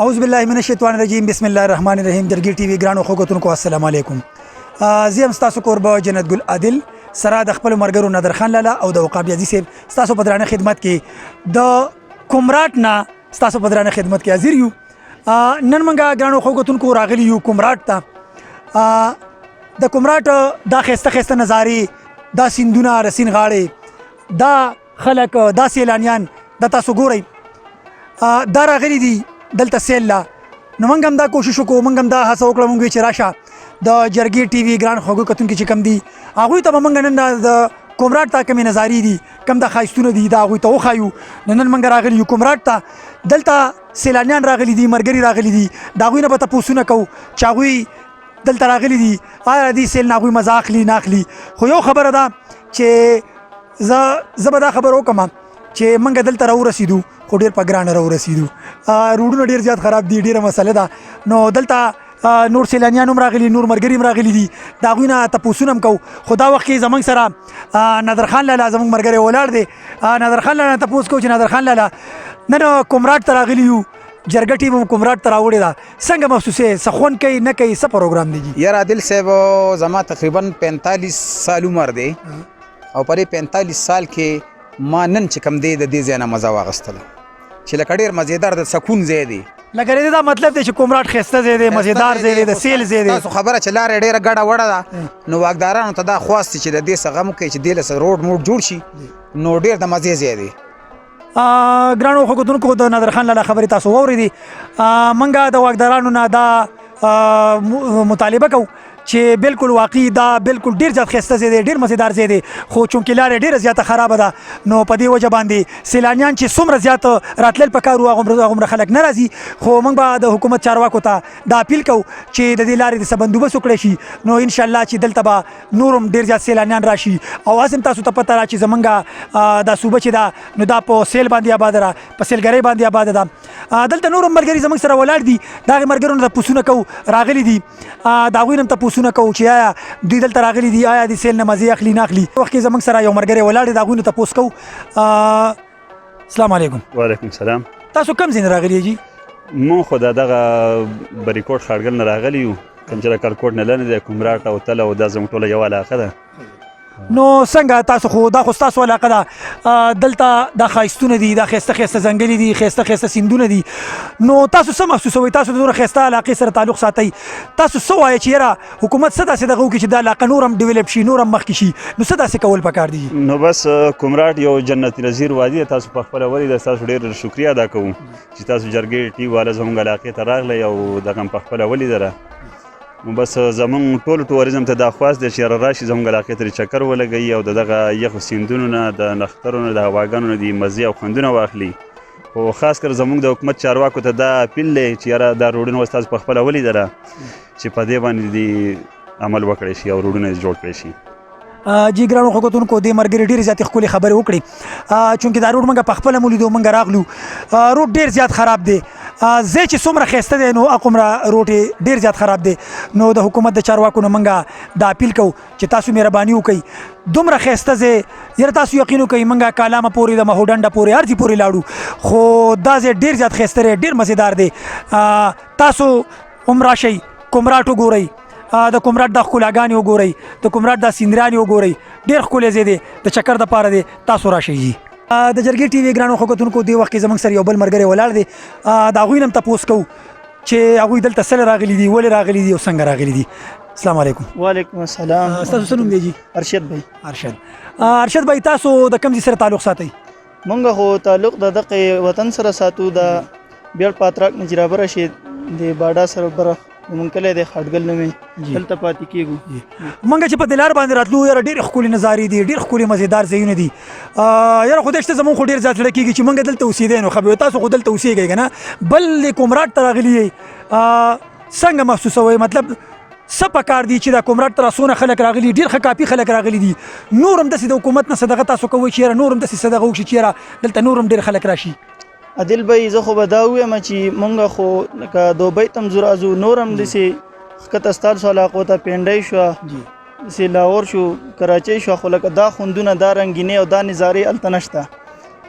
اعوذ بالله من الشیطان الرجیم بسم الله الرحمن الرحیم جرګي ټي وي ګرانو خوګتونکو السلام علیکم. زه هم ستاسو کوربه جنت ګل عادل سره د خپل مرګرو نادر خان لالا او د عقاب یزي صاحب ستاسو په درانه خدمت کې د کومراټ نه ستاسو په درانه خدمت کې حاضر یو. نن موږ ګرانو خوګتونکو راغلی یو کومراټ ته. د کومراټ دا خسته نظارې دا سیندونه رسین غاړې دا خلک دا سیلانیان د تاسو ګورئ دا راغلي دي دلته سیل لا. نو موږ هم دا کوشش وکړو موږ هم دا هڅه وکړه موږ چې راشه د جرګې ټي وي ګران خوږو کتونکي چې کم دي هغوی ته به موږ نن د کومراټ ته کمې نظارې دي کم د ښایستونه دي دا هغوی ته وښایو. نن موږ راغلي یو کومراټ ته دلته سیلانیان راغلي دي مرګري راغلي دي د هغوی نه به تپوسونه کوو چې هغوی دلته راغلي دي آیا دې سیل نه هغوی مزه اخلي نه اخلي. خو یو خبره ده چې زه به دا خبر وکړم چې موږ دلته راورسېدو خو ډېر په ګرانه راورسېدو. روډونه ډېر زیات خراب دي ډېره مسله ده. نو دلته نور سیلانیان هم راغلي نور ملګري هم راغلي دي د هغوی نه تپوسونه هم کوو. خو دا وخت کې زموږ سره نادر خان لالا زموږ ملګری ولاړ دی. نادر خان لالا نه تپوس کوو چې نادر خان لالا نن کومراټ ته راغلي یو جرګه ټیم هم کومراټ ته راوړې ده څنګه محسوس یې څه خوند کوي نه کوي څه پروګرام دی؟ یار عادل صاحب زما تقریبا 45 سال عمر دی او په 45 سال کې ما نن چې کم دی د دې ځای نه مزه واخیستله چې لکه ډېر مزېدار د سکون ځای دی. لکه دا مطلب دی چې کومراټ ښایسته ځای دی مزېدار ځای دی د سیل ځای دی. تاسو خبره چې لارې ډېره ګډه وډه ده نو واکدارانو ته دا خواست چې د دې څه غم وکړي چې دې له روډ موډ جوړ شي نو ډېر د مزې ځای دی. ګرانو خوګتونکو د نادر خان لالا خبرې تاسو واورېدې. موږ د واکدارانو نه دا مطالبه کوو چې بالکل واقعي دا بالکل ډیر زیات ښایسته ځای دی ډیر مزیدار ځای دی خو چونکې لارې ډیره زیاته خرابه ده نو په دې وجه باندې سیلانیان چې څومره زیات راتلل پکار وو هغومره خلک نه راځي. خو موږ به د حکومت چارواکو ته دا اپیل کوو چې د دې لارې د څه بندوبست وکړی شي نو انشاءالله چې دلته به نور هم ډیر زیات سیلانیان راشي. او هسې هم تاسو ته پته ده چې زمونږ دا صوبه چې ده نو دا په سیل باندې آباده ده په سیلګرۍ باندې آباده ده. دلته نور هم ملګري زموږ سره ولاړ دي د هغې ملګرو نه تپوسونه کوو راغلي دي د هغوی نه هم تپوسونه کوو چې آیا دوی دلته راغلي دي آیا د سیل نه مزې اخلي نه اخلي. وخت کې زموږ سره یو ملګری ولاړ دی د هغوی نه تپوس کوو. السلام علیکم. وعلیکم السلام. تاسو کوم ځای نه راغلي یې جي؟ مونږ خو د دغه بریکوټ ښارګل نه راغلي یو کوم چې د کرکوټ نه لرې دی کومراټ او تل او دا زموږ ټوله یوه علاقه ده. نو څنګه تاسو خو دا خو ستاسو علاقه ده دلته دا ښایستونه دي دا ښایسته ښایسته ځنګلې دي ښایسته ښایسته سیندونه دي نو تاسو څه محسوسوئ تاسو د دومره ښایسته علاقې سره تعلق ساتئ تاسو څه وایئ چې یاره حکومت څه داسې دغه وکړي چې دا علاقه نور هم ډیولپ شي نور هم مخکې شي نو څه داسې کول پکار دي؟ نو بس کومراټ یو جنت نظیر وادي ده تاسو په خپله ولې ده تاسو ډېر شکریه ادا کوو چې تاسو جرګې ټي والا زموږ علاقې ته راغلی او دغه هم په خپله ولیدله. نو بس زمونږ ټول ټوریزم ته دا خواست دی چې راشي زموږ علاقې ته چکر ولګوي او د دغه یخو سیندونو نه د نښترو نه د هواګانو نه د مزې او خوندونه واخلي. خو خاص کر زموږ د حکومت چارواکو ته دا اپیل دی چې یاره دا روډونه اوس تاسو په خپله ولیدله چې په دې باندې دې عمل وکړی شي او روډونه یې جوړ کړی شي. جی ګرانو خوګتونکو دې ملګري ډېرې زیاتې ښکلې خبرې وکړې چونکې دا روډ موږ په خپله مو لیدو موږ راغلو روډ ډېر زیات خراب دی ځای چې څومره ښایسته دی نو هغومره روډ یې ډېر زیات خراب دی. نو د حکومت د چارواکو نه موږ دا اپیل کوو چې تاسو مهرباني وکئ دومره ښایسته ځای یاره تاسو یقین وکئ موږ کالامه پورې د مهوډنډه پورې هر ځای پورې لاړو خو دا ځای ډېر زیات ښایسته دی ډېر مزېدار دی. تاسو هم راشئ کومراټ وګورئ د کومراټ دا ښکلاګانې وګورئ د کومراټ دا سیندرانې وګورئ ډېر ښکلی ځای دی د چکر دپاره دی تاسو راشئ. د جرګې ټي وي ګرانو خوګتونکو دې وخت کې زموږ سره یو بل ملګری ولاړ دی د هغوی نه هم تپوس کوو چې هغوی دلته څله راغلي دي ولې راغلي دي او څنګه راغلي دي. السلام علیکم. وعلیکم السلام. ستاسو څه نوم دی جي؟ ارشد بھائی. ارشد بھائی تاسو د کوم ځای سره تعلق ساتئ؟ مونږ خو تعلق د دغه وطن سره ساتو د بیړ پاتراک نه چې رابره شي د باډا سره بره مونږ کلی دی خاټګل نومې دلته پاتې کېږو. موږ چې په دې لار باندې راتلو یاره ډېرې ښکلې نظارې دي ډېر ښکلې مزېدار ځایونه دي. یاره خدای شته زموږ خو ډېر زیات زړه کېږي چې موږ دلته اوسېدی نو خبرې تاسو خو دلته اوسېږئ که نه بل کومراټ ته راغلي یئ څنګه محسوسوئ مطلب څه پکار دي چې دا کومراټ ته څونه خلک راغلي ډېر ښه کافي خلک راغلي دي نور هم داسې د حکومت نه صدقه تاسو کوئ چې یاره نور هم داسې صدقه وکړي چې یاره دلته نور هم ډېر خلک راشي؟ عادل بھائی زه خو به دا ووایم چې مونږ خو لکه دوبۍ ته هم ځو راځو نور هم داسې ښکته ستاسو علاقو ته پینډۍ شوه داسې لاهور شو کراچۍ شوه خو لکه دا خوندونه دا رنګینۍ او دا نظارې هلته نشته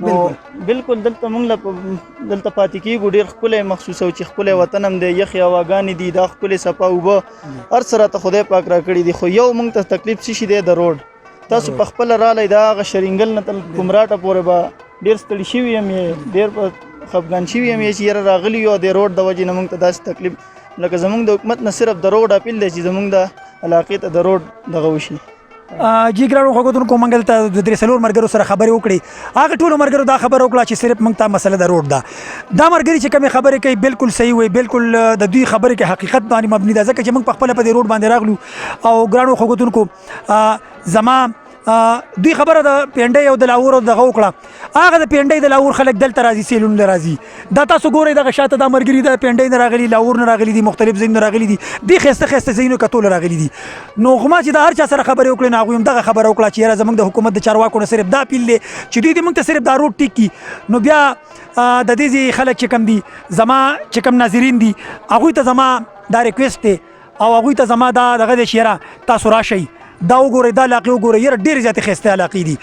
نو بالکل دلته موږ دلته پاتې کېږو ډېر ښکلی محسوسوو چې ښکلی وطن هم دی یخې هواګانې دي دا ښکلې صفا اوبه هر څه راته خدای پاک راکړي دي خو یو موږ ته تکلیف څه شي دی د روډ تاسو په خپله رالی دا هغه شرینګل نه تل کومراټه پورې به ډېر ستړي شوي یم ډېر په خفګان شوي یم چې یاره راغلي یو د روډ د وجې نه موږ ته داسې تکلیف لکه زموږ د حکومت نه صرف د روډ اپیل دی چې زموږ د علاقې ته د روډ دغه وشي جی ګرانو خوږتونکو موږ دلته د درې څلور ملګرو سره خبرې وکړې هغه ټولو ملګرو دا خبره وکړه چې صرف موږ ته مسله د روډ ده دا ملګري چې کومې خبرې کوي بالکل صحیح وي بالکل د دوی خبرې کې حقیقت باندې مبني ده ځکه چې موږ په خپله په دې روډ باندې راغلو او ګرانو خوږتونکو زما دوی خبره د پینډۍ او د لاهور او دغه وکړه هغه د پینډۍ د لاهور خلک دلته راځي سیلون له راځي دا تاسو ګورئ دغه شاته دا ملګري د پینډۍ نه راغلي لاهور نه راغلي دي مختلف ځایونو نه راغلي دي دوی ښایسته ښایسته ځایونو کتلو راغلي دي نو ما چې د هر چا سره خبرې وکړې نو هغوی هم دغه خبره وکړه چې یاره زموږ د حکومت د چارواکو نه صرف دا اپیل دی چې دوی دې موږ ته صرف دا روډ ټیک کړي نو بیا د دې ځای خلک چې کوم دي زما چې کوم ناظرین دي هغوی ته زما دا ریکویسټ دی او هغوی ته زما دا دغه دی چې یاره تاسو راشئ دا وګورئ دا علاقې وګورئ یاره ډېرې زیاتې ښایسته علاقې دي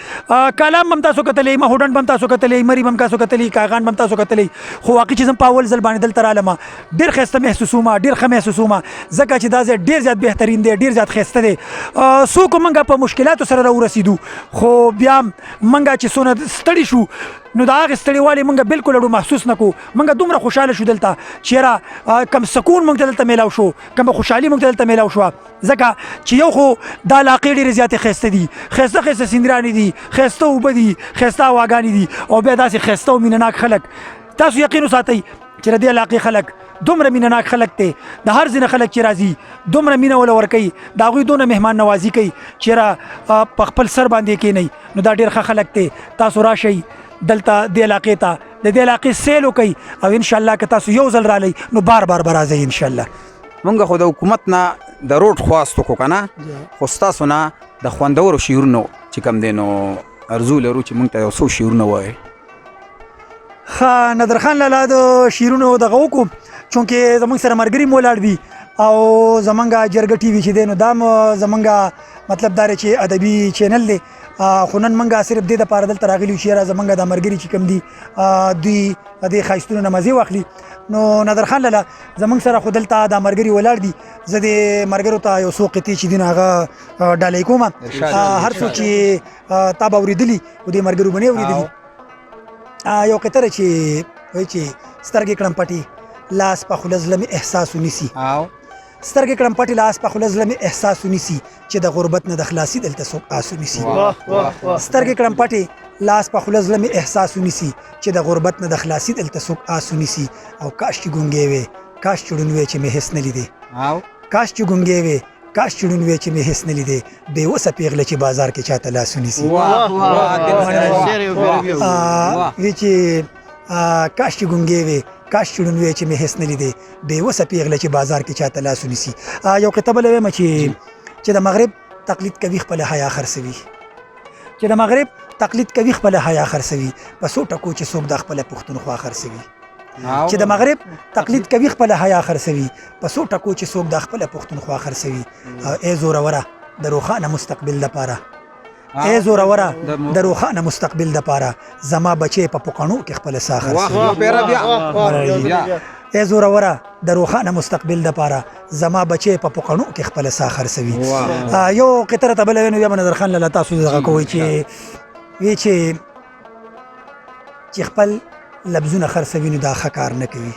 کالام به هم تاسو کتلی مهوډنډ به هم تاسو کتلی مري به هم تاسو کتلی کاغان به هم تاسو کتلی خو واقعي چې زه په اول ځل باندې دلته رالم ډېر ښایسته محسوسوم ډېر ښه محسوسوم ځکه چې دا ځای ډېر زیات بهترین دی ډېر زیات ښایسته دی څوک موږ په مشکلاتو سره راورسېدو خو بیا موږ چې څونه ستړي شو نو د هغې ستړیوالې موږ بالکل اړو محسوس نه کړو موږ دومره خوشحاله شو دلته چې یاره کم سکون موږ ته دلته میلاو شو کم خوشحالي موږ ته دلته میلاو شوه ځکه چې یو خو دا علاقې ډېرې زیاتې ښایسته دي ښایسته ښایسته سیندرانې دي ښایسته اوبه دي ښایسته هواګانې دي او بیا داسې ښایسته او مینهناک خلک تاسو یقین وساتئ چې د دې علاقې خلک دومره مینهناک خلک دی د هر ځینې خلک چې راځي دومره مینه وله ورکوي د هغوی دونه مهمان نوازي کوي چې یاره په خپل سر باندې کښېنئ نو دا ډېر ښه خلک دی تاسو راشئ دلته دې علاقې ته د دې علاقې سیل وکئ او انشاءالله که تاسو یو ځل رالی نو بار بار به راځئ انشاءالله مونږ خو د حکومت نه د روډ خواست وکړو که نه خو ستاسو نه د خوندورو شعرونو چې کوم دی نو ارزو لرو چې مونږ ته یو څو شعرونه ووایئ ښه نادرخان لالا د شعرونو دغه وکړو چونکې زموږ سره ملګري مو ولاړ دي او زمونږ جرګه ټي وي چې دی نو دا زمونږ مطلب دا دی چې ادبي چینل دی خو نن موږ صرف دې دپاره دلته راغلي یو چې یاره زمونږ دا ملګري چې کوم دي دوی دې ښایستونو نه مزې واخلي نو نادرخان لالا زمونږ سره خو دلته دا ملګري ولاړ دي زه دې ملګرو ته یو څو قطعې چې دي نو هغه ډالۍ کوم هر څوک چې تا به اورېدلي و دې ملګرو به نه اورېدلي یو قطعه چې وایي چې سترګې کړم پټې لاس په خوله زړه مې احساس ونیسي سترګې کړم پټې لاس په خوله زړه مې احساس ونیسي چې د غربت نه د خلاصي دلته څوک آس ونیسي سترګې کړم پټې لاس په خوله زړه مې احساس ونیسي چې د غربت نه د خلاصي دلته څوک آس ونیسي او کاش چې ګونګې وې کاش چې ړوند وې چې مې هېڅ نه لیدې کاش چې ګونګې وې کاش چې ړوند وې چې مې هېڅ نه لیدې بېوسه پیغله چې بازار کې چاته لاس ونیسي وی چې کاش چې ګونګې وې کاش چې ړوند وې چې مې هېڅ نه لیدې بېوسه پیغله چې بازار کې چاته لاس ونیسي یو قطعه بله وایم چې د مغرب تقلید کوي خپله حیا خرڅوي چې د مغرب تقلید کوي خپله حیا خرڅوي په څو ټکو چې څوک د خپله پښتونخوا خرڅوي چې د مغرب تقلید کوي خپله حیا خرڅوي په څو ټکو چې څوک د خپله پښتونخوا خرڅوي ای زوروره د روښانه مستقبل لپاره ای زوروره د روښانه مستقبل دپاره زما بچی په پوکڼو کې خپله ساه خرڅوي ای زوروره د روښانه مستقبل دپاره زما بچی په پوکڼو کې خپله ساه خرڅوي یو قطعه راته بله وینو بیا به نظرخان لالا تاسو دغه کوئ چې وی چې خپل لفظونه خرڅوي نو دا ښه کار نه کوي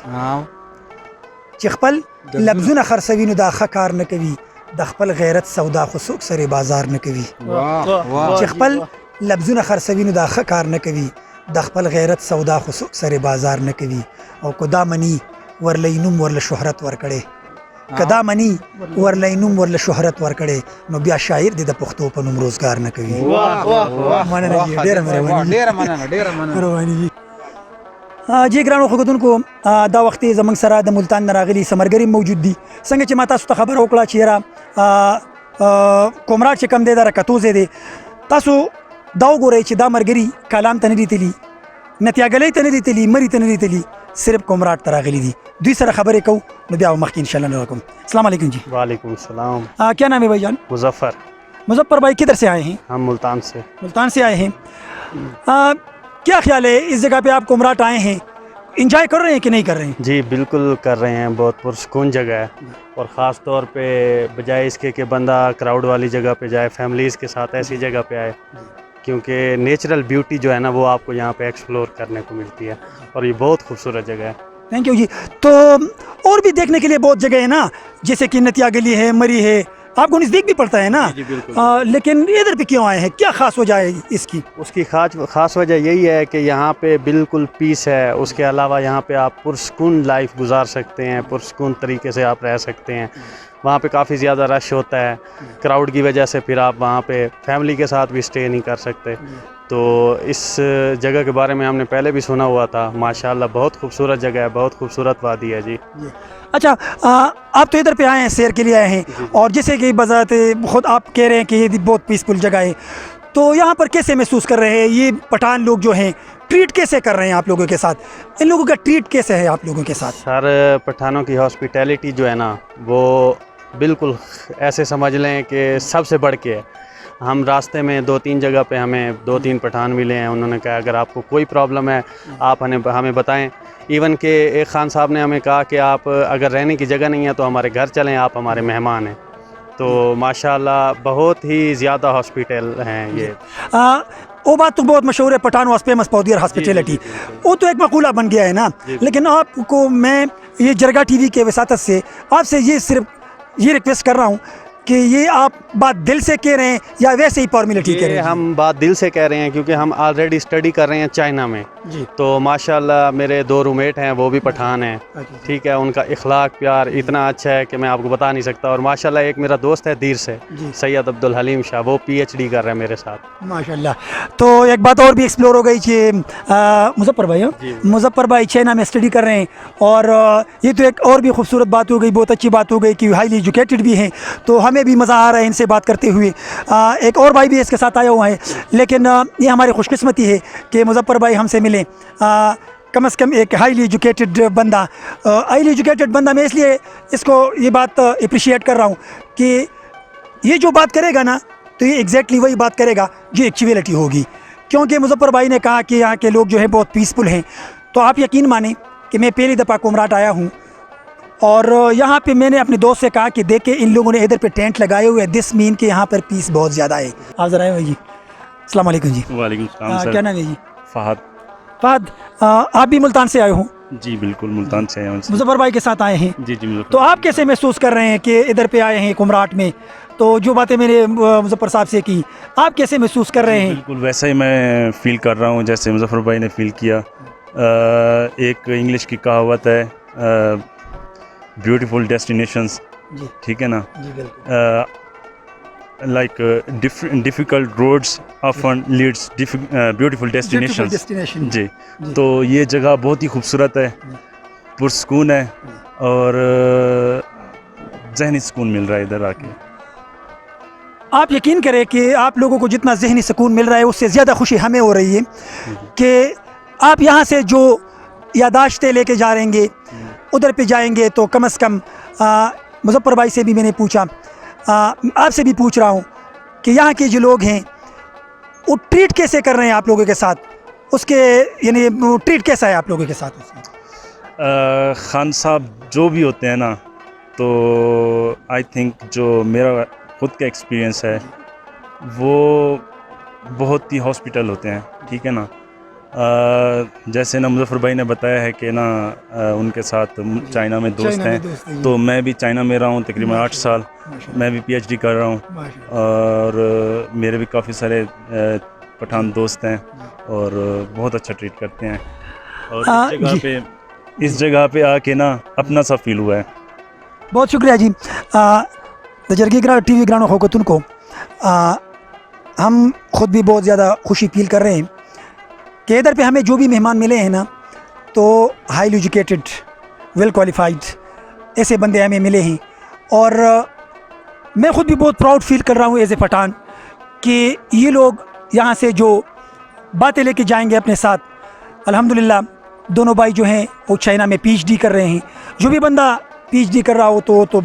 چې خپل لفظونه خرڅوي نو دا ښه کار نه کوي د خپل غیرت سودا خو څوک سره بازار نه کوي چې خپل لفظونه خرڅوي نو دا ښه کار نه کوي د خپل غیرت سودا خو څوک سره بازار نه کوي او که دا مني ورلی نوم ورله شهرت ورکړی که دا مني ورلی نوم ورله شهرت ورکړی نو بیا شاعر دی د پښتو په نوم روزګار نه کوي مننه جي ډېره مهرباني جی ګرانو خوږتونکو دا وخت زموږ سره د ملتان نه راغلي څه ملګري موجود دي څنګه چې ما تاسو ته خبره وکړه چې یاره کومراټ چې کوم دی دا رکتو ځای دی تاسو دا وګورئ چې دا ملګري کالام ته نه دي تللي نتیاګلۍ ته نه دي تللي مري ته نه دي تللي صرف کومراټ ته راغلي دي دوی سره خبرې کوو نو بیا مخکې انشاءالله کوم السلام علیکم جی वालेकुम सलाम क्या नाम है भाईजान मुजफ्फर मुजफ्फर भाई किधर से आए हैं हम मुल्तान से आए हैं क्या ख्याल है, इस जगह पे आप कुमराट आए हैं, इंजॉय कर रहे हैं कि नहीं कर रहे हैं? जी बिल्कुल कर रहे हैं, बहुत पुरसकून जगह है और ख़ास तौर पे बजाय इसके कि बंदा क्राउड वाली जगह पे जाए, फैमिलीज़ के साथ ऐसी जगह पे आए, क्योंकि नेचुरल ब्यूटी जो है ना वो आपको यहाँ पे एक्सप्लोर करने को मिलती है और ये बहुत खूबसूरत जगह है। थैंक यू जी। तो और भी देखने के लिए बहुत जगह है ना, जैसे कि नतिया गली है, मरी है, आपको नज़दीक भी पड़ता है ना? जी बिल्कुल। लेकिन इधर पे क्यों आए हैं, क्या ख़ास वजह है इसकी? उसकी ख़ास वजह यही है कि यहाँ पे बिल्कुल पीस है, उसके अलावा यहाँ पे आप पुरसकून लाइफ गुजार सकते हैं, पुरसकून तरीके से आप रह सकते हैं। वहाँ पे काफ़ी ज़्यादा रश होता है क्राउड की वजह से, फिर आप वहाँ पे फैमिली के साथ भी स्टे नहीं कर सकते। तो इस जगह के बारे में हमने पहले भी सुना हुआ था, माशाल्लाह बहुत खूबसूरत जगह है, बहुत खूबसूरत वादी है जी। अच्छा, आप तो इधर पे आए हैं, सैर के लिए आए हैं, और जैसे कि बजात खुद आप कह रहे हैं कि ये बहुत पीसफुल जगह है, तो यहाँ पर कैसे महसूस कर रहे हैं? ये पठान लोग जो हैं ट्रीट कैसे कर रहे हैं आप लोगों के साथ? इन लोगों का ट्रीट कैसे है आप लोगों के साथ? सर पठानों की हॉस्पिटैलिटी जो है ना वो बिल्कुल ऐसे समझ लें कि सबसे बढ़ के है। हम रास्ते में 2-3 जगह पे हमें 2-3 पठान मिले हैं, उन्होंने कहा अगर आपको कोई प्रॉब्लम है आप हमें बताएं। इवन के एक खान साहब ने हमें कहा कि आप अगर रहने की जगह नहीं है तो हमारे घर चलें, आप हमारे मेहमान हैं। तो माशाल्लाह बहुत ही ज़्यादा हॉस्पिटल हैं ये। वो बात तो बहुत मशहूर है, Pathan was famous for their hospitality, वो तो एक मकूला बन गया है ना। लेकिन आपको मैं ये जरगा टीवी के वसातत से आपसे ये सिर्फ ये रिक्वेस्ट कर रहा हूँ कि ये आप बात दिल से कह रहे हैं या वैसे ही फॉर्मेलिटी कह रहे हैं? हम बात दिल से कह रहे हैं क्योंकि हम ऑलरेडी स्टडी कर रहे हैं चाइना में जी। तो माशाल्लाह मेरे 2 रूममेट हैं, वो भी पठान हैं, ठीक है। उनका इखलाक प्यार इतना अच्छा है कि मैं आपको बता नहीं सकता। और माशाल्लाह एक मेरा दोस्त है दीर से, सैयद अब्दुल हलीम शाह, वो PhD कर रहे हैं मेरे साथ माशाल्लाह। तो एक बात और भी एक्सप्लोर हो गई कि मुजफ्फर भाई, मुजफ्फर भाई चाइना में स्टडी कर रहे हैं, और ये तो एक और भी खूबसूरत बात हो गई, बहुत अच्छी बात हो गई कि हाईली एजुकेटेड भी हैं, तो हमें भी मज़ा आ रहा है इनसे बात करते हुए। एक और भाई भी इसके साथ आया हुआ है, लेकिन ये हमारी खुशकिस्मती है कि मुजफ्फर भाई हमसे मिले। कम से कम एक हाईली एजुकेटेड बंदा मैं इसलिए इसको ये बात अप्रिशिएट कर रहा हूँ कि ये जो बात करेगा ना तो ये एग्जैक्टली वही बात करेगा जो एक्चुअलिटी होगी। क्योंकि मुजफ्फर भाई ने कहा कि यहाँ के लोग जो है बहुत पीसफुल हैं, तो आप यकीन माने कि मैं पहली दफ़ा कुमराट आया हूँ और यहाँ पे मैंने अपने दोस्त से कहा कि देखे इन लोगों ने इधर पे टेंट लगाए हुए हैं, दिस मीन कि यहाँ पर पीस बहुत ज़्यादा है। आप ज़रा आए जी। अस्सलाम वालेकुम जी। वालेकुम सलाम सर। क्या नाम है जी? फहद। फहद, आप भी मुल्तान से आए हो? जी बिल्कुल मुल्तान से आए हैं। मुजफ्फर भाई के साथ आए हैं? जी जी। तो आप कैसे महसूस कर रहे हैं कि इधर पे आए हैं कुमराट में? तो जो बातें मैंने मुजफ्फर साहब से की, आप कैसे महसूस कर रहे हैं? बिल्कुल वैसा ही मैं फ़ील कर रहा हूँ जैसे मुजफ्फर भाई ने फ़ील किया। एक इंग्लिश की कहावत है, ब्यूटीफुल डेस्टिनेशंस, ठीक है ना, like difficult roads often leads beautiful destinations. जी, तो ये जगह बहुत ही खूबसूरत है, पुरसकून है और ज़हनी सुकून मिल रहा है इधर आके। आप यकीन करें कि आप लोगों को जितना ज़हनी सुकून मिल रहा है उससे ज़्यादा खुशी हमें हो रही है कि आप यहाँ से जो यादाश्तें लेके जा रहेंगे, उधर पे जाएंगे तो कम से कम मुजफ्फर भाई से भी मैंने पूछा, आपसे भी पूछ रहा हूँ कि यहाँ के जो लोग हैं वो ट्रीट कैसे कर रहे हैं आप लोगों के साथ, उसके यानी ट्रीट कैसा है आप लोगों के साथ उसमें? खान साहब जो भी होते हैं ना, तो आई थिंक जो मेरा खुद का एक्सपीरियंस है वो बहुत ही हॉस्पिटल होते हैं, ठीक है ना। जैसे ना मुजफ्फर भाई ने बताया है कि ना उनके साथ चाइना में दोस्त हैं, तो मैं भी चाइना में रहा हूँ तकरीबन 8 साल, मैं भी PhD कर रहा हूँ और मेरे भी काफ़ी सारे पठान दोस्त हैं और बहुत अच्छा ट्रीट करते हैं। और इस जगह पे आके ना अपना सा फील हुआ है। बहुत शुक्रिया जी। जरगी टीवी ग्रानो खोगतुन को हम खुद भी बहुत ज़्यादा खुशी फील कर रहे हैं कि इधर पे हमें जो भी मेहमान मिले हैं ना, तो हाईली एजुकेटेड, वेल क्वालिफाइड ऐसे बंदे हमें मिले हैं। और मैं ख़ुद भी बहुत प्राउड फील कर रहा हूँ एज ए पठान कि ये लोग यहाँ से जो बातें लेके जाएंगे अपने साथ, अल्हम्दुलिल्लाह दोनों भाई जो हैं वो चाइना में PhD कर रहे हैं। जो भी बंदा PhD कर रहा हो तो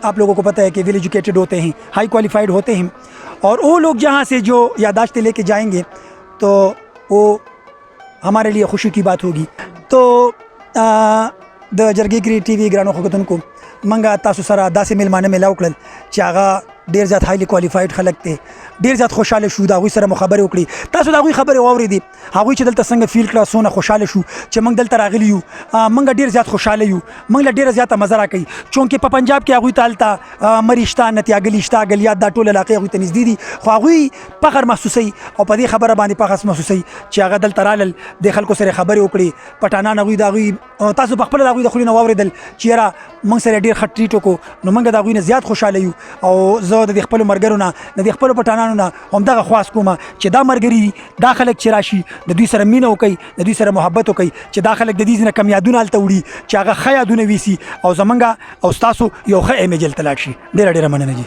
आप लोगों को पता है कि वेल एजुकेटेड होते हैं, हाई क्वालिफाइड होते हैं, और वो लोग जहाँ से जो यादाश्तें लेके जाएंगे तो वो हमारे लिए खुशी की बात होगी. तो د جرګې ګری ټي وي ګرانو خوګتونکو منګه تاسو سره داسې میلمانه ملاو کړل چې هغه ډیر زیات هایلی کوالیفاید خلک دي, ډیر زیات خوشاله شو, دا غوي سره مخابره وکړي. تاسو دا غوي خبره واورېدي, هغه چې دلته څنګه فیل کړه, سونه خوشاله شو چې موږ دلته راغلی یو. موږ ډیر زیات خوشاله یو, موږ له ډیر زیاته مزه راکوي چونکې په پنجاب کې هغه تالته مریشتا نتیاګلیشتا غلیات دا ټول علاقې هغه ته نږدې دي, خو هغه فخر محسوسي او په دې خبره باندې فخر محسوسي چې هغه دلته رالل د خلکو سره خبرې وکړي. پټانان هغه دا غوي تاسو په خپل دا غوي د خلینو واورېدل چې را موږ سره ډیر خټ ټریټ وکړو, نو موږ دا غوي نه زیات خوشاله یو. او زه د خپل مرګرو نه د خپل پټانانو نه هم دغه خواست کوم چې دا مرګري دا خلک چې راشي د دوی سره مینه وکړي, د دوی سره محبت وکړي, چې دا خلک د دې نه کم یادونه الته وړي چې هغه ښه یادونه ویسي او زمونږ او ستاسو یو ښه ایمیج الته لاړ شي. ډېره ډېره مننه جي.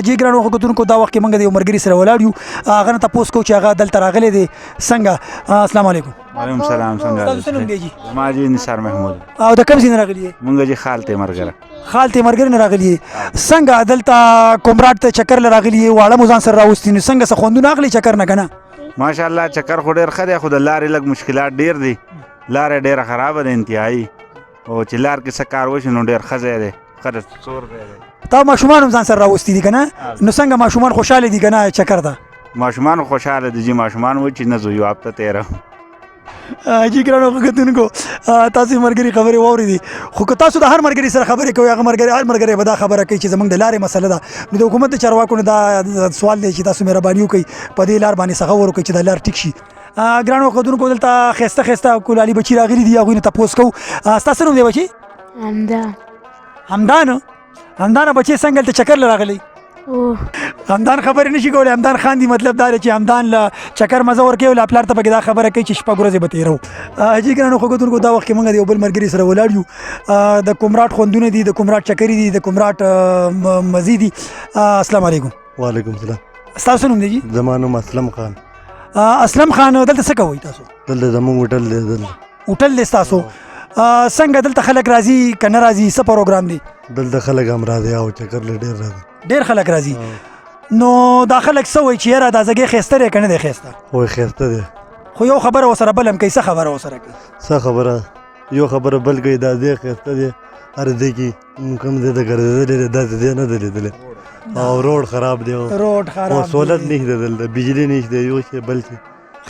جی ګرانو خدمتونکو دا وخت کې موږ د یو ملګري سره ولاړ یو هغه نه تاسو کو چې هغه دلته راغلی دی څنګه السلام علیکم وعلیکم السلام تاسو څنګه دی جی ما جی نثار محمود او د کوم ځای نه راغلی مونږ جی خالته مرګره خالته مرګر نه راغلی څنګه دلته کومراټ ته چکر لراغلی واړه مزان سره راوستي نو څنګه خوندونه اخلي چکر نه کنه ماشاءالله چکر خو ډیر خدای خو د لارې لږ مشکلات ډیر دي لارې ډیره خرابه ده انتهایی او چې لار کې څه کار وشي نو ډیر ښه دی خرج څور دی تا ماشومان هم ځان سره راوستي دي کنه نو څنګه ماشومان خوشاله دي کنه چکر ته ماشومان خوشاله دي جی ماشومان و چې نه زو یو هفته تیره جی ګرانو خدمتونکو تاسو مرګري خبرې واورېدي خو که تاسو د هر مرګري سره خبرې کوئ هغه مرګري هر مرګري به دا خبره کوي چې زموږ د لارې مسله ده نو د حکومت د چارواکو نه دا سوال دی چې تاسو مهرباني وکړئ په دې لار باندې څه وکړئ چې دا لار ټیک شي ګرانو خدمتونکو دلته ښایسته ښایسته کولالي بچي راغلي دي هغوی نه تپوس کوو ستاسو نوم دی بچي همدان بچي څنګه دلته چکر له راغلی همدان خبرې نشي کولی همدان خاندي مطلب دا دی چې همدان له چکر مزه ورکوي او لا پلار ته پکې دا خبره کوي چې شپږ ورځې به تېرو جي ګرانو خدمتونکو دا وخت کې موږ د یو بل ملګري سره ولاړ یو د کومراټ خوندونه دي د کومراټ چکرې دي د کومراټ مزي دي السلام علیکم وعلیکم السلام ستاسو نوم دی جي زما نوم اسلم خان اسلم خان دلته څه کوئ تاسو دلته زموږ هوټل دی دلته هوټل دی ستاسو څنګه دلته خلک راځي که نه راځي څه پروګرام دی دلته خلک هم راځي او چکر له ډېر راځي ډېر خلک راځي نو دا خلک څه وایي چې یاره دا ځګې ښایسته دی که نه دی ښایسته وایي ښایسته دی خو یو خبره ورسره بل هم کوي څه خبره ورسره کوي څه خبره یو خبره بل کوي دا دی ښایسته دی هر دی کې کوم ځای ته ګرځېدلی دی داسې دی نه دی لیدلی او روډ خراب دی روډ خراب او سہولت نشته دلته بجلی نشته یو شی بل شي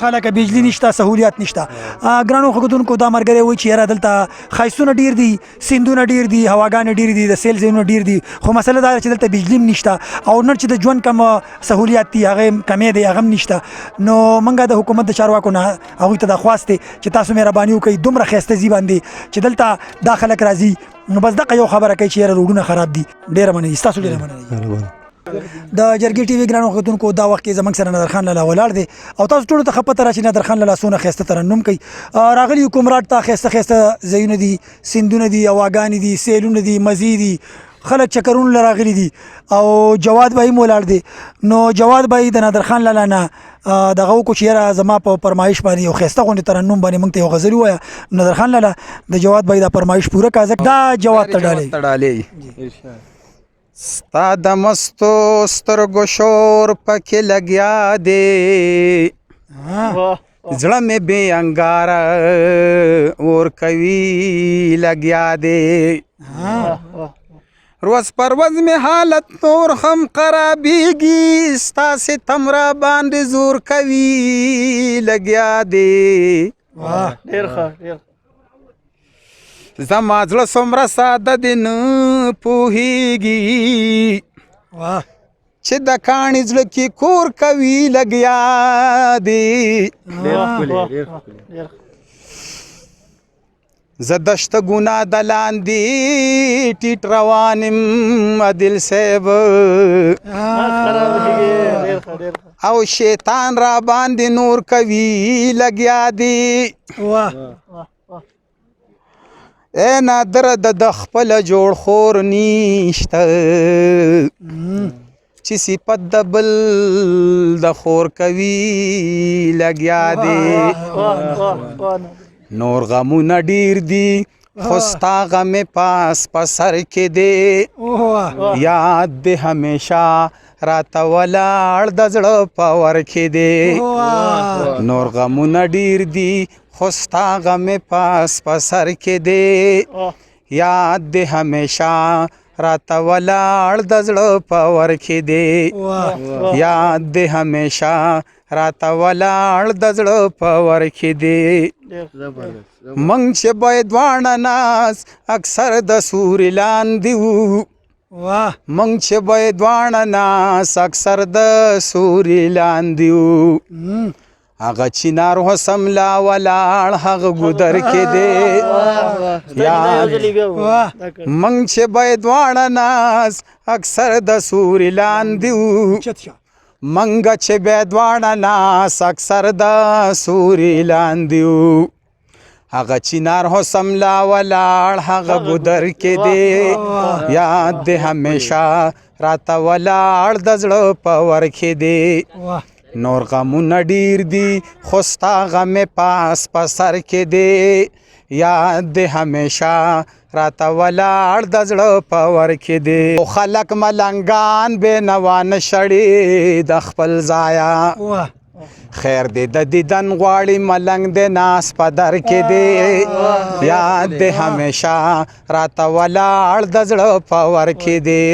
خلک بجلی نشته سهولیات نشته ګرانو خدمتونکو دا ملګری وایي چې یاره دلته ښایستونه ډېر دي سیندونه ډېر دي هواګانې ډېرې دي د سیل ځایونه ډېر دي خو مسله دا ده چې دلته بجلی هم نشته او نور چې د ژوند کم سهولیات دي هغه کمې دی هغه هم نشته نو موږ د حکومت د چارواکو نه هغوی ته دا خواست دی چې تاسو مهرباني وکړئ دومره ښایسته ځي باندې چې دلته دا خلک راځي نو بس دغه یو خبره کوي چې یاره روډونه خراب دي ډېره مننه ستاسو ډېره مننه د جرګې ټي وي ګرانو خدمتونکو دا وخت کې زموږ سره نادر خان لالا ولاړ دی او تاسو ټولو ته ښه پته را چې نادر خان لالا څونه ښایسته ترنم کوي راغلي یو کومراټ ته ښایسته ښایسته ځایونه دي سیندونه دي هواګانې دي سیلونه دي مزې دي خلک چکرونو له راغلي دي او جواد بهي هم ولاړ دی نو جواد بهي د نادر خان لالا نه دغه وکړو چې یاره زما په فرمایش باندې یو ښایسته غوندې ترنم باندې موږ ته یو غزل ووایه نادر خان لالا د جواد بهي دا فرمایش پوره کا ځکه دا جواد ته ډالۍ ستا د مستو سترګو شور پکې لګیا دی زړه مې بې انګاره اور کوي لګیا دی روز پر روز مې حالت نور هم خرابېږي ستا ستم را باندې زور کوي لګیا دی ډېر ښه ډېر زما زړه څومره ساده دی نه پوهېږي چې د کاڼي زړه کې کور کوي لګیا دی زه دشته ګناه د لاندې ټیټ روان یم عادل صاحب او شیطان را باندې نور کوي لګیا دی اے نادر د خپل جوړ خور نیشته چې صفت د بل د خور کوي لګیا دی نور غمونه ډیر دي خو ستا غمې پاس په سر کې دی یاد دی همیشه راته ولاړ د زړه په ور کې دی نور غمونه ډیر دي خو ستا غمې پاس په سر کې دی یاد دی همیشه راته ولاړ د زړه په ور کې دی یاد دی همیشه راته ولاړ د زړه په ور کې دی منګ چې باید واړه ناز اکثر د سوري لاندې وو منګ چې باید واړه ناز اکثر د سوري لاندې وو هغه چینار حسم لا ولاړ هغه ګودر کې دی منګ چې باید واړه ناز اکثر د سوري لاندې وو منګ چې باید واړه ناز اکثر د سوري لاندې وو هغه چینار حسم لا ولاړ هغه ګودر کې دی یاد دی همیشه راته ولاړ د زړه په ور کې دی نور غمونه ډیر دي خو ستا غمې پاس په سر کې دی یاد دی همیشه راته ولاړ د زړه په ور کې دی خلک ملنګان بې نوا نه شړي د خپل ځایه خیر دی د دیدن غواړي ملنګ دی ناس په در کې دی یاد دی همیشه راته ولاړ د زړه په ور کې دی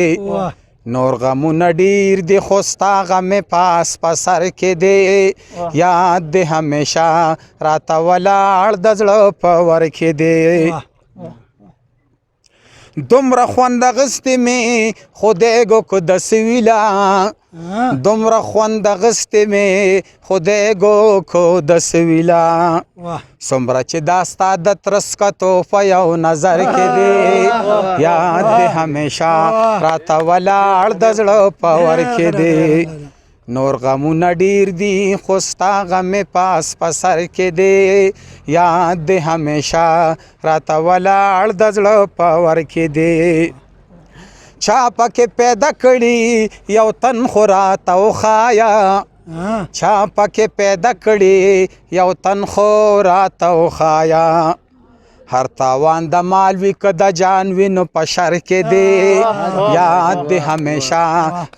نور غمونه ډیر دي خو ستا غمې پاس په سر کې دی یاد دی همیشه راته ولاړ د زړه په ور کې دی دومره خوند اخیستې مې خدای کو د سویلا دومره خوند اخیستې مې خدای کو د سویلا څومره چې دا ستا د ترسکتو په یو نظر کې دی یاد دی همیشه راته ولاړ د زړه په ور کې دی نور غمونه ډیر دي خو ستا غمې پاس په سر کې دی یاد دی همیشه راته ولاړ د زړه په ور کې دی چا پکې پیدا کړي یو تن خو راته وښایه چا پکې پیدا کړي یو تن خو راته وښایه هر تاوان د مال وي که د جان وي نو په شر کې دی یاد دی همیشه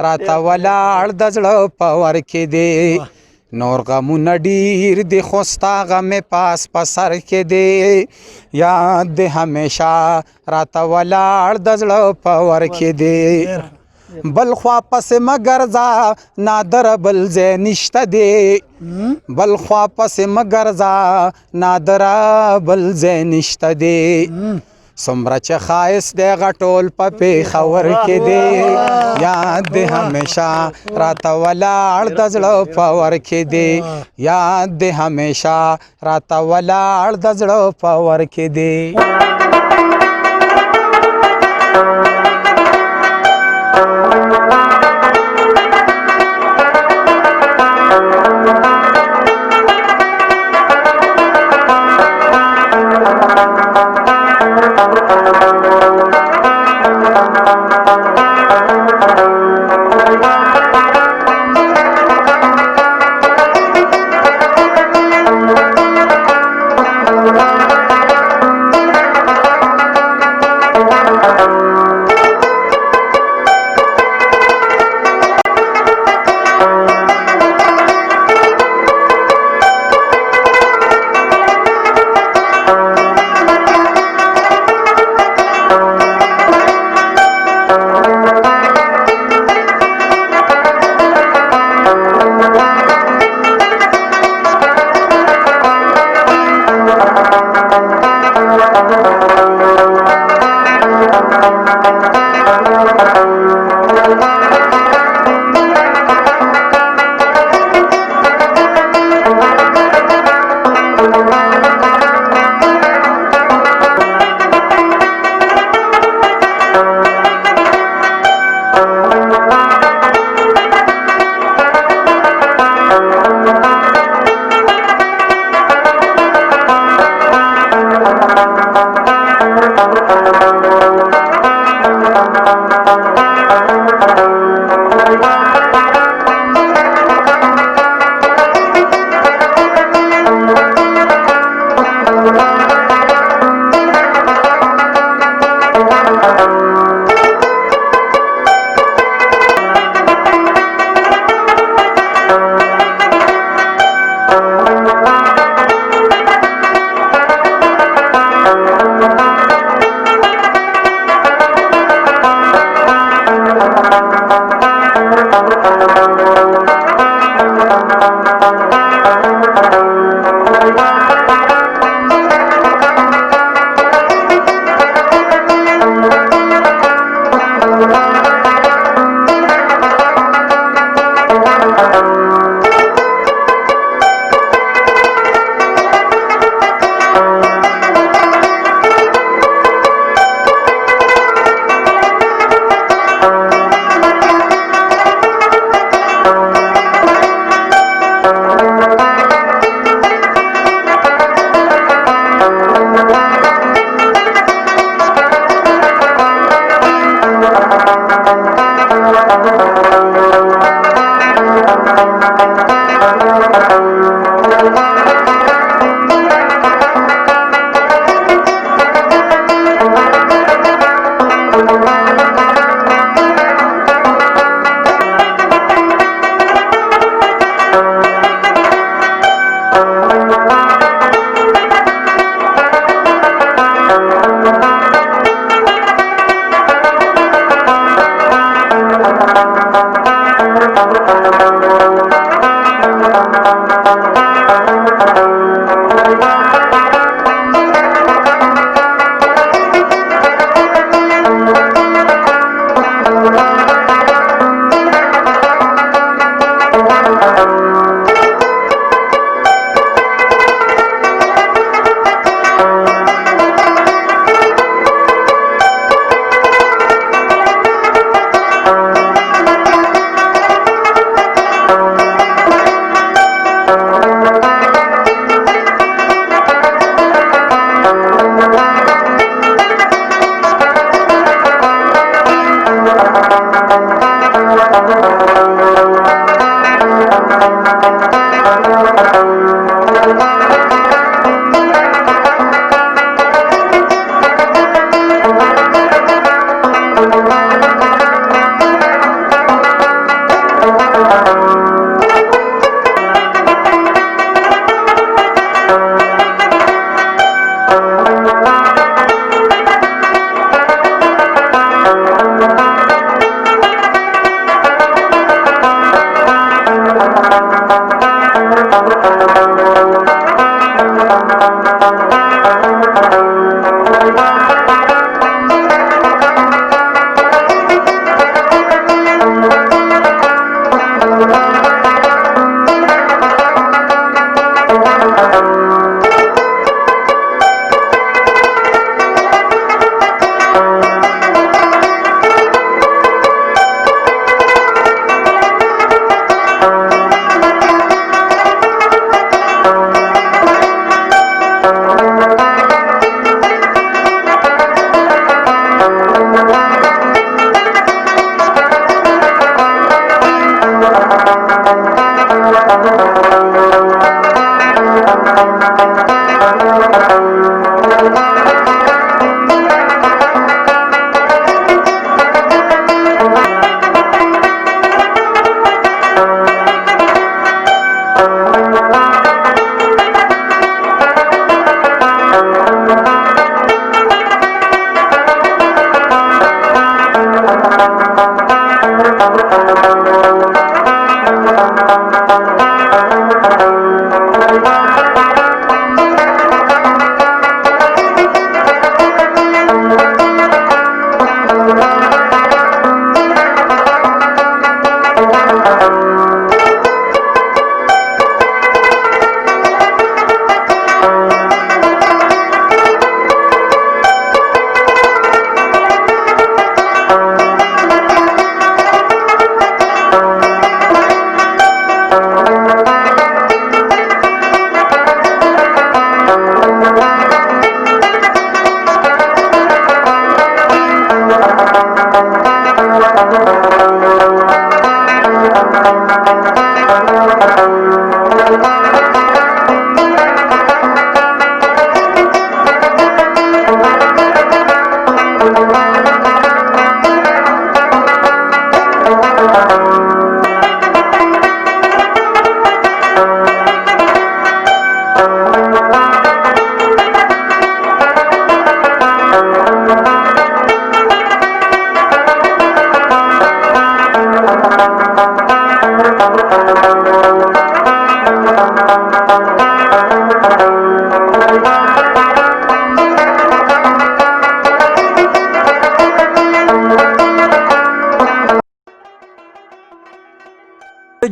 راته ولاړ د زړه په ور کې دی نور غمونه ډیر دي خو ستا غمې پاس په سر کې دی یاد دی همیشه راته ولاړ د زړه په ور کې دی بل خوا پسې مه ګرځه نادر بل ځای نشته دی بل خوا پسې مه ګرځه نادر بل ځای نشته دی څومره چې ښایست دی غټول په پېښور کې دی یاد دی همیشه راته ولاړ د زړه په ور کې دی یاد دی همیشه راته ولاړ د زړه په ور کې دی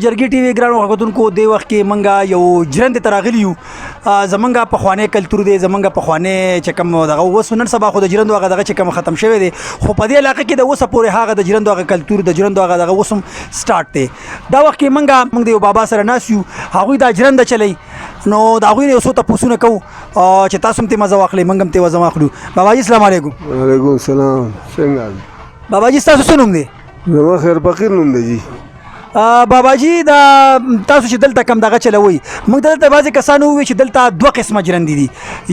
جرګې ټي وي ګرانو غوښتونکو د وخت کې منګه یو جرند ته راغلی یو زمونږ پخوانی کلتور دی زمونږ پخوانی چې کوم دغه اوس نن سبا خو د جرندو هغه دغه چې کوم ختم شوی دی خو په دې علاقه کې د اوسه پورې هغه د جرندو هغه کلتور د جرندو هغه دغه اوسم سٹارټ دی دا وخت کې موږ د یو بابا سره ناست یو هغوی دا جرنده چلی نو د هغوی یو څو تپوسونه کوو چې تاسو هم ترې مزه واخلئ موږ هم ترې مزه واخلو باباجي السلام علیکم وعلیکم السلام څنګه باباجي ستاسو څه نوم دی زما خیر فقیر نوم دی جی باباجي دا تاسو چې دلته کم دغه چلوئ موږ دلته بعضې کسان ووایي چې دلته دوه قسمه جرندې دي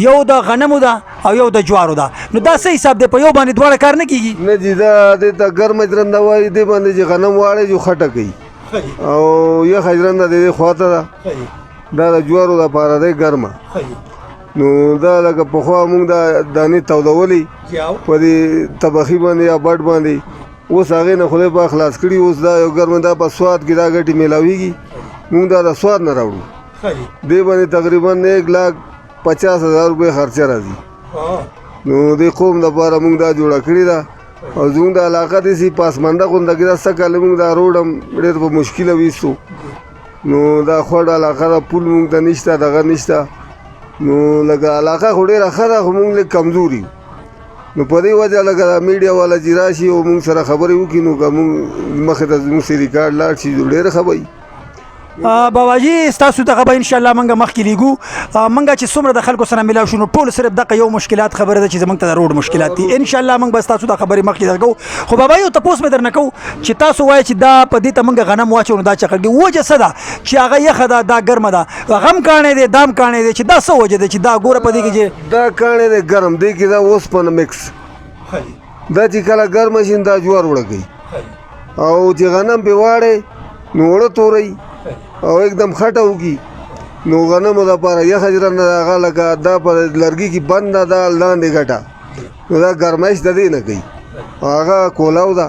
یو د غنمو ده او یو د جوارو ده نو دا څه حساب دی په یو باندې دواړه کار نه کېږي نه جی دا دې ته ګرمه جرنده وایي دې باندې چې غنم واړی جو خټه کوي او یخه جرنده د دې خواته ده دا د جوارو دپاره دی ګرمه نو دا لکه پخوا موږ دا دانې تودولی په دې طبخي باندې یا بټ باندې اوس هغې نه خدای پاک خلاص کړي اوس دا یو ګرمه دا په سواد کې دا ګټې میلاویږي موږ دا د سواد نه راوړو دې باندې تقریبا 1,50,000 روپۍ خرچه راځي نو دې قوم دپاره موږ دا جوړه کړې ده او زموږ د علاقه داسې پاسمانده غونډه کې دا څه کاله موږ دا روډ هم ډېر په مشکله ویستو نو دا خوړ علاقه ده پول موږ ته نشته دغه نشته نو لکه علاقه خو ډېره ښه ده خو موږ لږ کمزور یو نو په دې وجه لکه دا میډیا والا چې راشي او موږ سره خبرې وکړي نو که موږ مخې ته زموږ سې ریکارډ لاړ شي ډېره ښه به وي باباجي ستاسو ته به ان شاء الله منګه مخکې لیږو منګه چې څومره د خلکو سره ملاو شو نو ټول صرف دغه یو مشکلات خبره ده چې زمونږ ته د روډ مشکلات دي ان شاء الله موږ به ستاسو د خبرې مخکې درکو خو بابا یو تپوس مې درنه کوو چې تاسو وایئ چې دا په دې ته موږ غنم واچو نو دا چقړږي وجه څه ده چې هغه یخه ده دا ګرمه ده غم کاڼی دی دام کاڼی دی چې دا څه وجه ده چې دا ګوره په دې کې چې دا کاڼی دی ګرم دی کې دا اوسپنه مکس دا چې کله ګرمه شي دا جوار وړه کوي او چې غنم پې واړی نو وړه تورئ او एकदम خټه وکړي نو غنمو دپاره یخه جرنه د هغه لکه دا په لرګي کې بنده ده لاندې ګټه نو دا ګرمایش د دې نه کوي هغه کولاو ده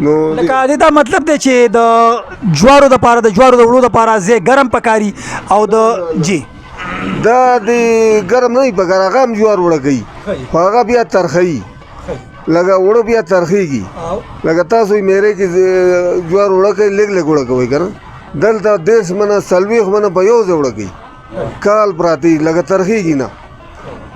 نو لکه دې دا مطلب دی چې د جوارو دپاره د جوارو د وړو دپاره ځای ګرم پکاري او د جی دا د ګرم نه وي پکار هغه هم جوار وړه کوي خو هغه بیا ترخوي لکه وړه بیا ترخېږي لکه تاسو یې میرې کې جوار وړه کوي لږ لږ وړه کوئ که نه دلته 10 منه 40 منه په یو ځای وړه کوي کال پراته لکه ترخېږي نه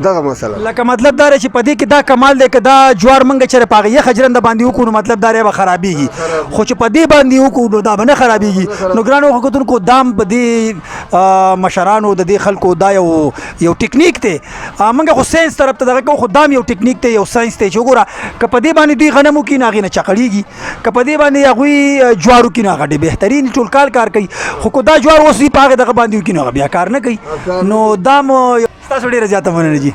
دغه مسله لکه مطلب دا چې په دې کې دا کمال دی که دا جوار منګه چېرې په هغه یخه جرنده باندې وکړو نو مطلب دا به خرابېږي خو چې په دې باندې وکړو نو دا به نه خرابېږي نو ګرانو کتونکو دام په دې مشرانو د دې خلکو دا یو ټیکنیک دی موږ خو ساینس طرف ته دغه کوو خو دام یو ټیکنیک دی یو ساینس دی چې وګوره که په دې باندې دوی غنم وکړي نو هغې نه چقړېږي که په دې باندې هغوی جوار وکړي نو هغه ډېر بهترین ټول کار کوي خو که دا جوار اوس په هغې دغه باندې وکړي نو هغه بیا کار نه کوي نو دا مو تاسو ډېره زیاته مننه جي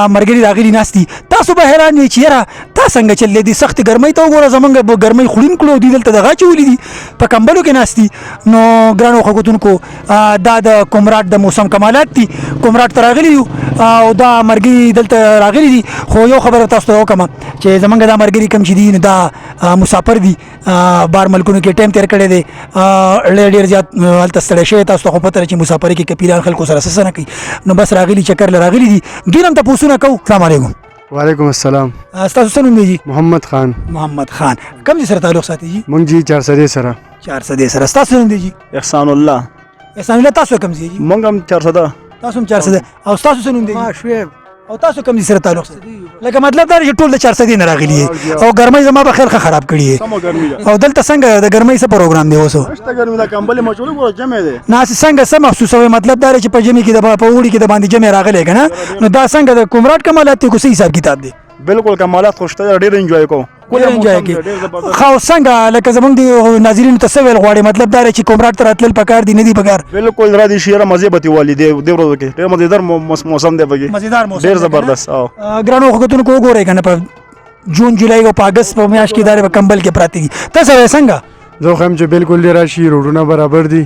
مرګري راغلي ناستي تاسو به حیران یې چې یاره تا څنګه چللی دي سختې ګرمۍ ته وګوره زمونږ ګرمۍ خوړین کړو دوی دلته دغه اچولي دي په کمبلو کې ناستي نو ګرانو ښه کتونکو دا د کمراټ د موسم کمالات دي کمراټ ته راغلي یو او دا مرګري دلته راغلي دي خو یو خبره تاسو ته وکړم چې زمونږ دا مرګري کوم چې دي نو دا مسافر دي بار ملکونو کې ټایم تیر کړی دی ډېر زیات هلته ستړی شوی تاسو ته خو پته ده چې مسافرۍ کې کپیران خلکو سره څه نه کوي نو بس راغلي چکر له راغلي دي دوی هم تپوسونه کوو السلام علیکم وعلیکم السلام ستاسو څه نوم دی جي محمد خان محمد خان کوم ځای سره تعلق ساتي جي مونږ جي 400 سره 400 سره ستاسو نوم دی جي احسان الله احسان الله تاسو کوم ځای جي مونږ هم 400 تاسو هم 400 او تاسو څه نوم دی شعیب او تاسو کوم ځای سره تعلق ساتي لکه مطلب دا چې ټول د 400 نه راغلي او ګرمۍ زما به خیر خراب کړی او دلته څنګه د ګرمۍ څه پروګرام دی اوس اشته ګرمۍ دا کمبل مچول ګور جمع دی نه څنګه څه محسوس وي مطلب دا چې په جمع کې د په وړي کې د باندې جمع راغلی کنه نو دا څنګه د کمراټ کمالات کو څه حساب کتاب دی بالکل کمالات خوشته ډېر انجوای کوم ډېر انجوای کوي خو څنګه لکه زمونږ د ناظرینو ته څه ویل غواړي مطلب دا چې کمراټ ته راتلل پکار دي نه دي پکار بالکل را دي شیره مزه بتی والی دی ورځو کې ډېر مزیدار موسم دی پکې مزیدار موسم ډېر زبردست او ګرانو وختونو کو وګورئ کنه په جون جولای او په اگست په میاشت کې داري په کمبل کې پراته دي تاسو څنګه زه خو هم چې بالکل ډیر شي روډونه برابر دي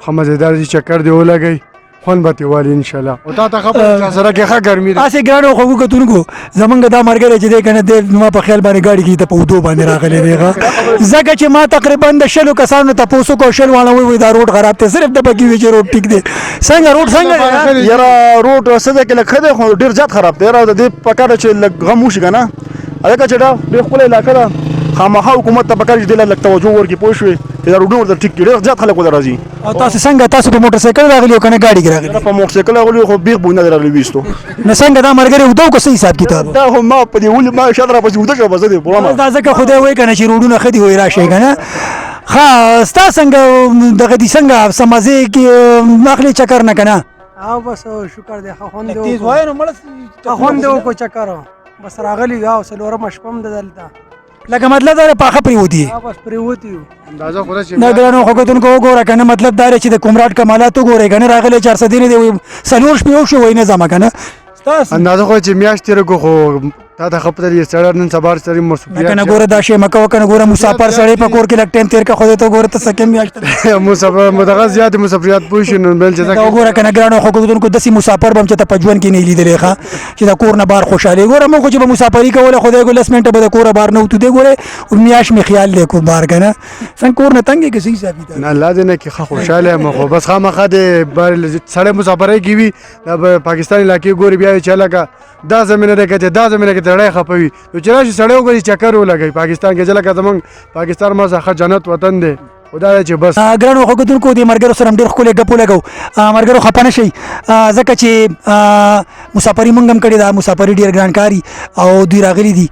ښه مزېدار دي چکر دې ولګئ خوند به ترې والي انشاءالله او تا ته خبره چا سره کې ښه ګرمي ده هسې ګرانو خوږو کتونکو زمونږ دا ملګری چې دی که نه دی زما په خیال باندې ګاډي کې ته په اوږدو باندې راغلی دی ځکه چې ما تقریبا د 100 کسانو تپوس وکړو 100 واړه ووایي دا روډ خراب دی صرف د پکې وي چې روډ ټیک دی څنګه روډ څنګه دی یاره روډ څه دی کې لږ ښه دی خو ډېر زیات خراب دی یاره د دې پکار ده چې لږ غم وشي که نه ځکه چې دا ډېر ښکلې علاقه ده خامخا حکومت ته پکار چې دې له لږ توجه ورکړي پوه شوې چې دا روډونه ورته ټیک کړي ډېر زیات خلک ورته راځي او تاسو څنګه تاسو په موټر سایکل راغلي او که نه ګاډي کې راغلي په موټر سایکل راغلي خو بیخ بوی نه دی راغلی ویستو نو څنګه دا ملګری اوږده و که څه حساب کتاب دا خو ما په دې ولې ما شاید راپسې اوږده شوه بس دی پوره دا ځکه خدای وایي که نه چې روډونه ښه دي وایي راشئ که نه ښه ستا څنګه دغه دي څنګه څه مزې کې اخلي چکر نه که نه او بس شکر دی ښه خوند دی ښه خوند دی وکړو چکر بس راغلي او څلورمه شپه هم ده دلته لکه مطلب دا پاخه پریوتي بس پریوتي یو اندازه خو ده چې دا ګرانو خوږتونکو وګوره که نه مطلب دا دی چې د کومراټ کمالات وګورئ که نه راغلی 400 دی نه دی 4 شپې وشو وایي نه ځمه که نه اندازه خو چې میاشت تېره کړو خو تا ته ښه پته دی سړی نن سبا سړی مصروفیت که نه ګوره دا شی مه کوه که نه ګوره مسافر سړی په کور کې لږ ټایم تېر کړه خدای ته وګوره ته څه کم میاشت دغه زیاتې مسافریات پوه شي نو بل چې دا وګوره که نه ګرانو خوږتونکو داسې مسافر به هم چې ته په ژوند کې نه یې لیدلی ښه چې د کور نه بار خوشحالي ګوره موږ خو چې به مسافري کوله خدای کو 10 منټه به د کوره بار نه وتو دی ګورې میاشت مې خیال دی کو بار که نه څنګه کور نه تنګ یې که څه حساب کتاب نه الله دې نه کړي ښه خوشحاله یم خو بس خامخا د سړی مسافرۍ کې وي دا به پاکستان علاقې ګوري بیا چې هلکه دا زمینه دی که دا زمینه کې سړی خفه وي نو چې راشي سړی وګوري چکر ولګوي پاکستان کې چې لکه زمونږ پاکستان ما څخه جنت وطن دی خو دا دی چې بس ګرانو خوږتونکو دې ملګرو سره هم ډېر ښکلی ګپ ولګو ملګرو خفه نه شئ ځکه چې مسافري مونږ هم کړې ده مسافري ډېر ګرانکاري او دوی راغلي دي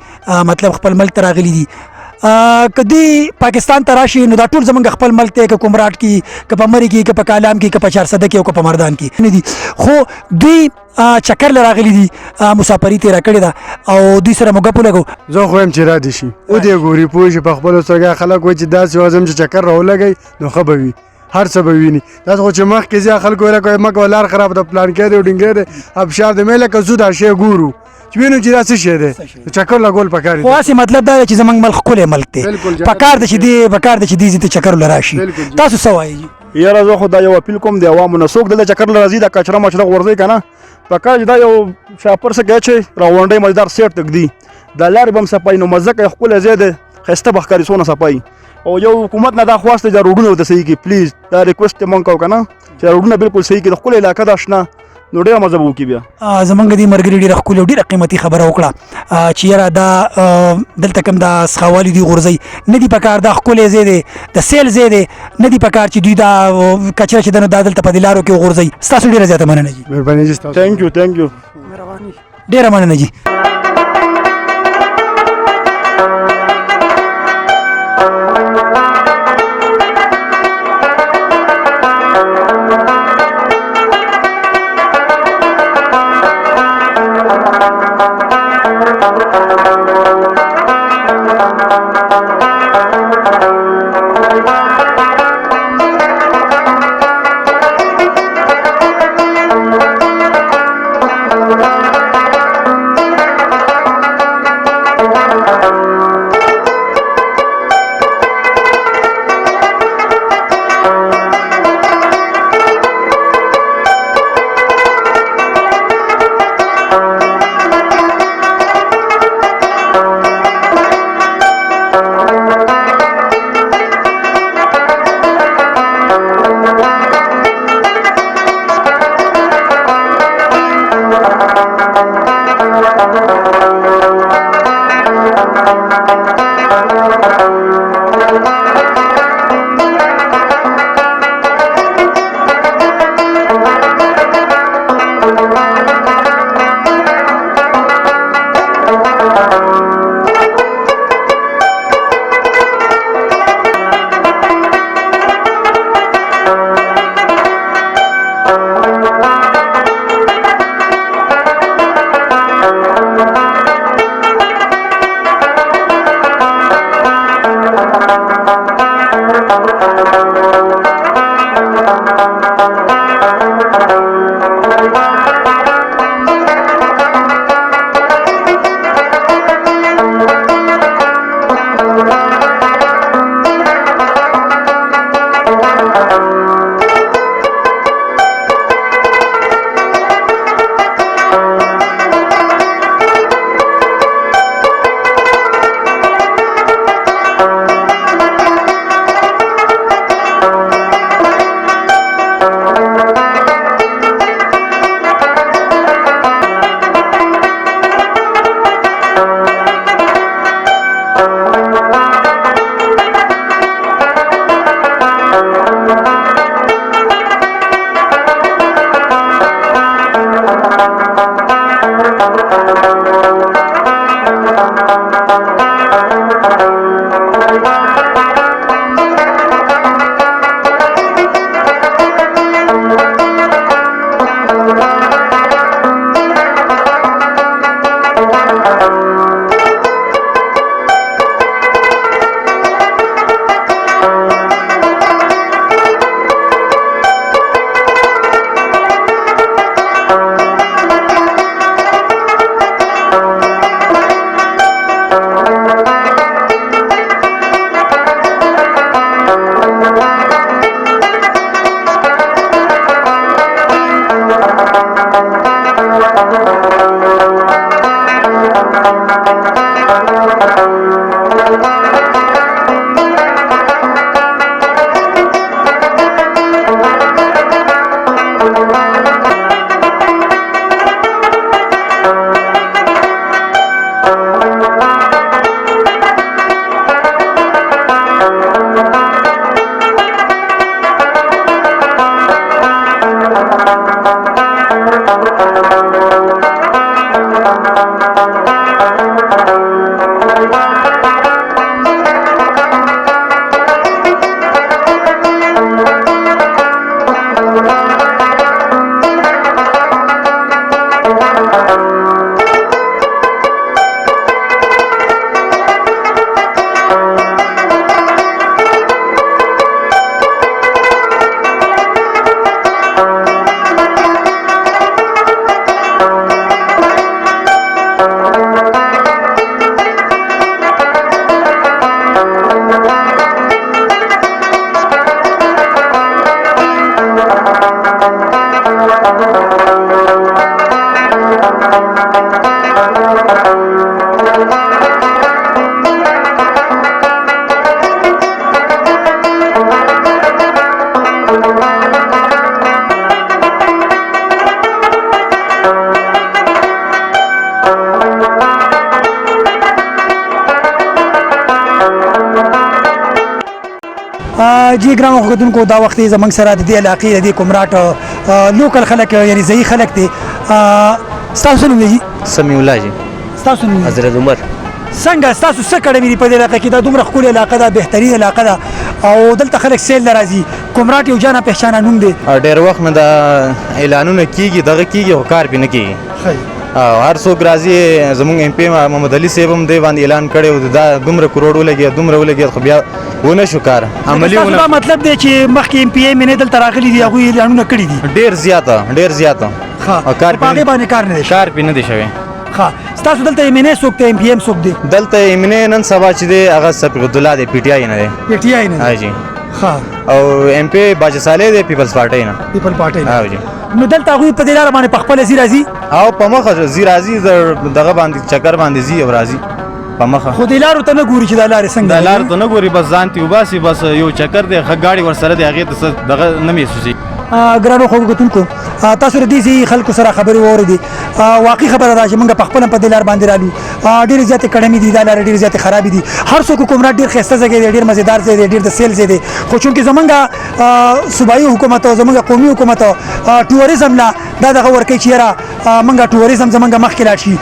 مطلب خپل ملک ته راغلي دي که دوی پاکستان ته راشي نو دا ټول زمونږ خپل ملک دی که کومراټ کې که په مري کې که په کالام کې که په 400 کې او که په مردان کې نه دي خو دوی چکر له راغلي دي مسافري تېره کړې ده او دوی سره مو ګپ ولګو زه خو یم چې را دي شي ودې ګوري پوه شي په خپلو سترګو خلک وایي چې داسې وځم چې چکر راولګئ نو ښه به وي هر څه به ویني داسې خو چې مخکې ځي خلکو ویله کوي مه کوه لار خراب ده پلانکی دی او ډینګی دی ابشار دی مې لکه زو دا شی ګورو چې وینو چې دا څه شی دی چکر لګول پکار دي خو هسې مطلب دا دی چې زمونږ ملک ښکلی ملک دی پکار ده چې دې ځي ته چکر له راشي تاسو څه وایي یاره زه خو دا یو اپیل کوم د عوامو نه څوک دلته چکر له راځي دا کچره مچره غورځوي که نه پکار چې دا یو شاپر څه کوي چې راغونډۍ مزدار سیټ تږدي دا لارې به هم صفایي نو مزه کوي ښکلی ځای دی ښایسته به ښکاري څونه صفایي او یو حکومت نه دا خواست دی چې روډونه ورته صحیح کړي پلیز دا ریکویسټ یې مونږ کوو که نه چې روډونه بالکل صحیح کړي د ښکلې علاقه ده شنه نو ډېره مزه به وکړي بیا زمونږ دې ملګري ډېره ښکلې او ډېره قیمتي خبره وکړه چې یاره دا دلته کوم دا سخاوالي دوی غورځوي نه دي پکار دا ښکلی ځای دی د سیل ځای دی نه دي پکار چې دوی دا کچره چې ده نو دا دلته په دې لارو کې وغورځوي ستاسو ډېره زیاته مننه جي مهرباني جي ستاسو تھینک یو ډېره مننه جي جی ګرانو خدونکو دا وخت زمنګ سره د دې علاقې د دې کومراټ لوکل خلک یعنی ځایي خلک دي ستاسو نوم دی سمیع الله جی ستاسو نوم حضرت عمر څنګه ستاسو څه کړی وي په دې علاقه کې دا دومره ښکلې علاقه ده بهترین علاقه ده او دلته خلک سیل ته راځي کومراټ یو جانا پہچانا نوم دی ډېر وخت نه دا اعلانونه کیږي دغه کیږي خو کار پې نه کیږي هر څوک راځي زمونږ ایم پی محمد علي صاحب هم دی باندې اعلان کړی و دا دومره کروڑ ولګېد دومره ولګېد خو بیا ونه شو کار عملي ونه دا مطلب دی چې مخکې ایم پی ایم نه دلته راغلي دي هغوی اعلانونه کړي دي ډېر زیاته کار په هغې باندې کار نه دی کار پې نه دی شوی ستاسو دلته ایم ان اے څوک دی ایم پی ایم څوک دی دلته ایم ان اے نن سبا چې دی هغه صفیق الله دی پی ټي آی نه دی پی ټي آی نه جی او ایم پی باج صالح دی پیپلز پارټي نه پیپل پارټي نه جی نو دلته هغوی په دې لاره باندې په خپله ځي راځي او په مخه ځي راځي دغه باندې چکر باندې ځي او راځي په مخه خو دې لارو ته نه ګوري چې دا لارې څنګه دا لارو ته نه ګوري بس ځان تې وباسي بس یو چکر دی ښه ګاډي ورسره دی هغې ته دغه نه محسوسي ګرانو خوږو کتونکو تاسو د دې ځایي خلکو سره خبرې واورېدې واقعي خبره ده چې موږ په خپله په دې لار باندې رالو ډېرې زیاتې کړمې دي دا لارې ډېرې زیاتې خرابې دي هر څوک کومراټ ډېر ښایسته ځای دی ډېر مزېدار ځای دی ډېر د سیل ځای دی خو چونکې زمونږ صوبایي حکومت او زمونږ قومي حکومت ټوریزم لا دا دغه ورکوي چې یاره موږ ټوریزم زمونږ مخکې لاړ شي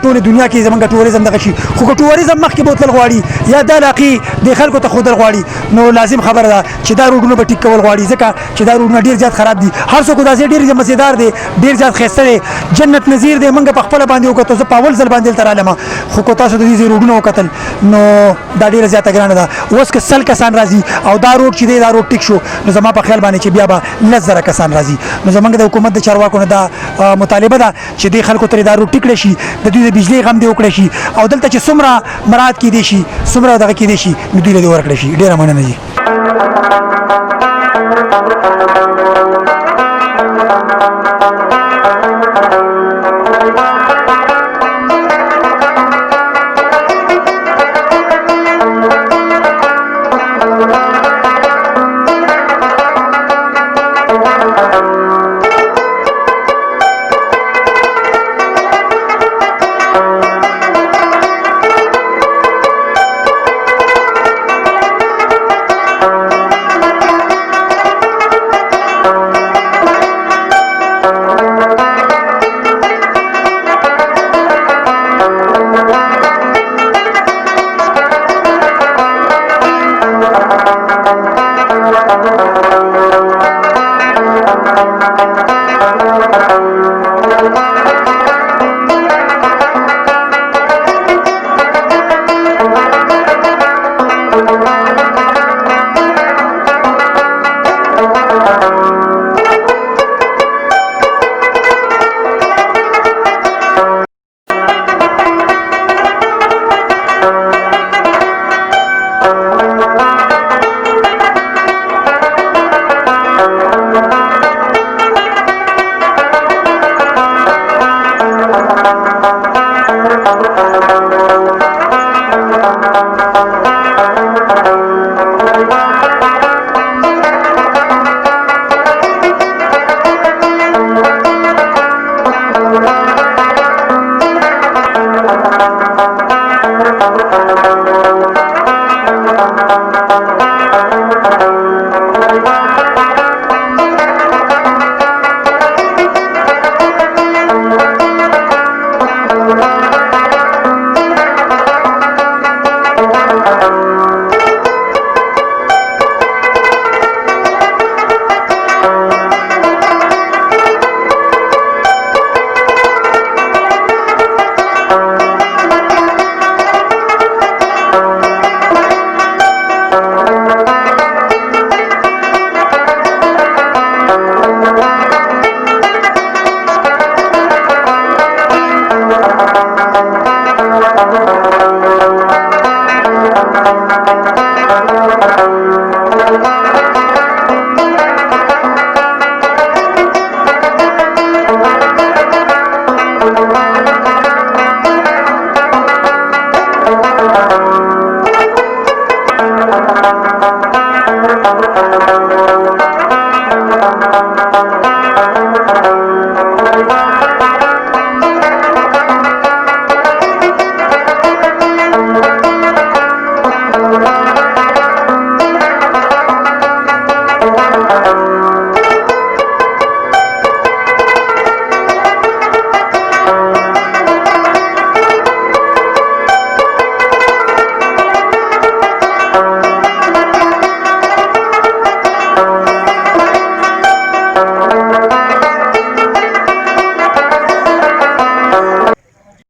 ټولې دنیا کې زمونږ ټوریزم دغه شي خو که ټوریزم مخکې بوتلل غواړي یا دا علاقې دې خلکو ته ښودل غواړي نو لازم خبره ده چې دا روډونه به ټیک کول غواړي ځکه چې دا روډونه ډېر زیات خراب دي هر څوک دا ځای ډېر مزېدار دی ډېر زیات ښایسته دی جنت نظیر دی موږ په خپله باندې وکتو زه په اول ځل باندې دلته رالم خو که تاسو د دې ځای روډونه وکتل نو دا ډېره زیاته ګرانه ده اوس که 100 کسان راځي او دا روډ چې دی دا روډ ټیک شو نو زما په خیال باندې چې بیا به 10,000 کسان راځي نو زموږ د حکومت د چارواکو نه دا مطالبه ده چې دې خلکو ته دا روډ ټیک کړی شي د دوی د بجلۍ غم دې وکړی شي او دلته چې څومره مراعات کیدی شي څومره دغه کیدی شي نو دوی له دې ورکړی شي ډېره مننه جي